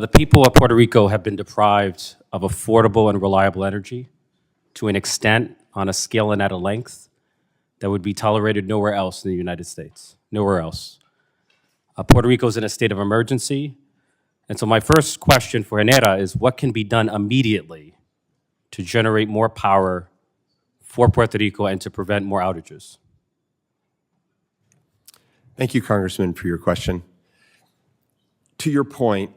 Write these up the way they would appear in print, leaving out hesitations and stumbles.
The people of Puerto Rico have been deprived of affordable and reliable energy to an extent, on a scale, and at a length that would be tolerated nowhere else in the United States, nowhere else. Puerto Rico is in a state of emergency, and so my first question for Genera is what can be done immediately to generate more power for Puerto Rico and to prevent more outages? Thank you, Congressman, for your question. To your point,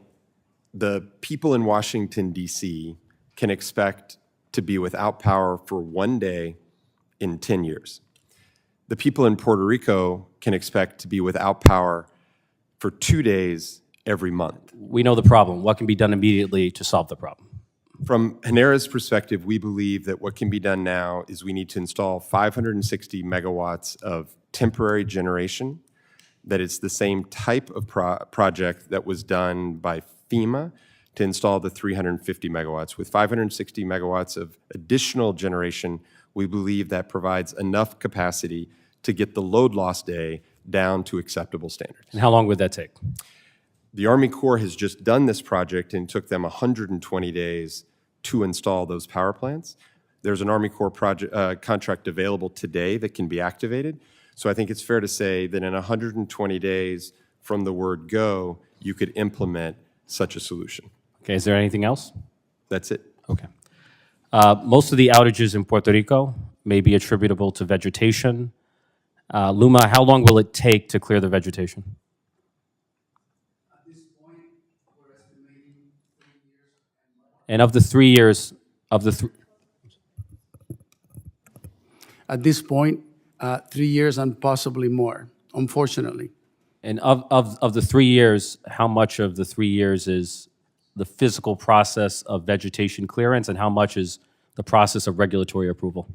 the people in Washington, D.C. can expect to be without power for 1 day in 10 years. The people in Puerto Rico can expect to be without power for 2 days every month. We know the problem. What can be done immediately to solve the problem? From Genera's perspective, we believe that what can be done now is we need to install 560 megawatts of temporary generation, that it's the same type of project that was done by FEMA to install the 350 megawatts. With 560 megawatts of additional generation, we believe that provides enough capacity to get the load loss day down to acceptable standards. And how long would that take? The Army Corps has just done this project and took them 120 days to install those power plants. There's an Army Corps contract available today that can be activated. So I think it's fair to say that in 120 days from the word go, you could implement such a solution. Okay, is there anything else? That's it. Okay. Most of the outages in Puerto Rico may be attributable to vegetation. Luma, how long will it take to clear the vegetation? At this point, we're estimating 3 years and more. And of the 3 years, At this point, 3 years and possibly more, unfortunately. and of the 3 years, how much of the 3 years is the physical process of vegetation clearance, and how much is the process of regulatory approval?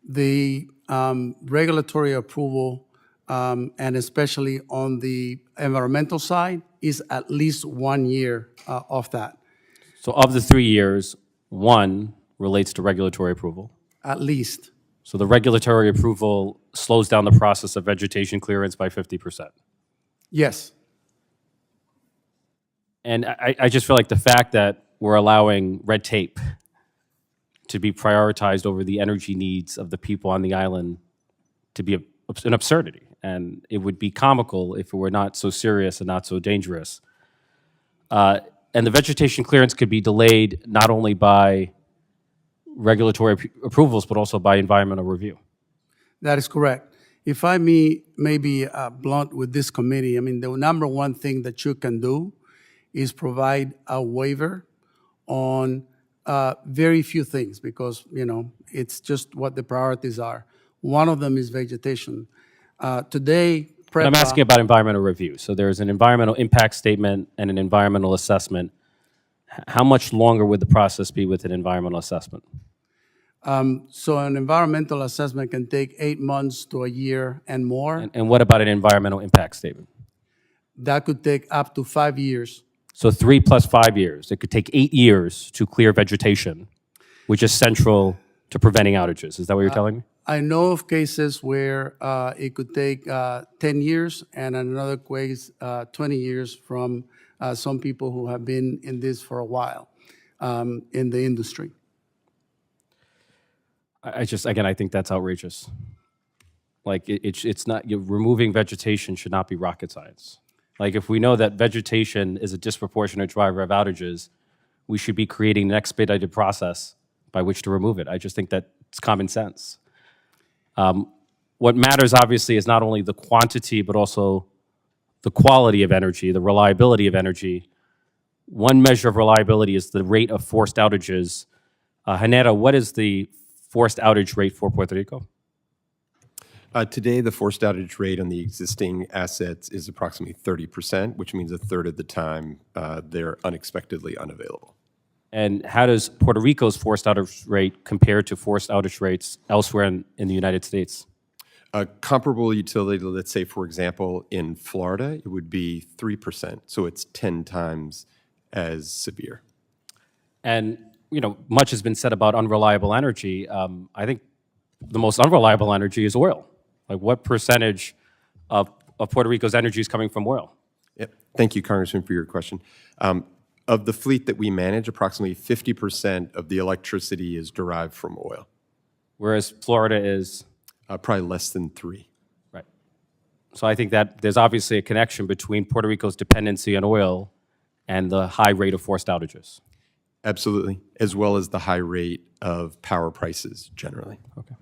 The regulatory approval, and especially on the environmental side, is at least 1 year of that, So of the 3 years, 1 relates to regulatory approval. at least. So the regulatory approval slows down the process of vegetation clearance by 50%. Yes. And I just feel like the fact that we're allowing red tape to be prioritized over the energy needs of the people on the island to be an absurdity. And it would be comical if it were not so serious and not so dangerous. And the vegetation clearance could be delayed not only by regulatory approvals, but also by environmental review. That is correct. If I may be blunt with this committee, I mean, the number one thing that you can do is provide a waiver on very few things because, you know, it's just what the priorities are. One of them is vegetation. Today, But I'm asking about environmental review. So there's an environmental impact statement and an environmental assessment. How much longer would the process be with an environmental assessment? So an environmental assessment can take 8 months to a year and more. And what about an environmental impact statement? That could take up to 5 years. So 3 plus 5 years. It could take 8 years to clear vegetation, which is central to preventing outages. Is that what you're telling me? I know of cases where it could take 10 years and another case 20 years from some people who have been in this for a while in the industry. Again, I think that's outrageous. Like, it's not, removing vegetation should not be rocket science. Like, if we know that vegetation is a disproportionate driver of outages, we should be creating an expedited process by which to remove it. I just think that it's common sense. What matters, obviously, is not only the quantity, but also the quality of energy, the reliability of energy. One measure of reliability is the rate of forced outages. Genera, what is the forced outage rate for Puerto Rico? Today, the forced outage rate on the existing assets is approximately 30%, which means a third of the time they're unexpectedly unavailable. And how does Puerto Rico's forced outage rate compare to forced outage rates elsewhere in the United States? A comparable utility, let's say, for example, in Florida, it would be 3%, so it's 10 times as severe. And, you know, much has been said about unreliable energy. I think the most unreliable energy is oil. Like, what percentage of Puerto Rico's energy is coming from oil? Yep. Thank you, Congressman, for your question. Of the fleet that we manage, approximately 50% of the electricity is derived from oil, Whereas Florida is, probably less than 3. right. So I think that there's obviously a connection between Puerto Rico's dependency on oil and the high rate of forced outages. Absolutely, as well as the high rate of power prices generally. Okay.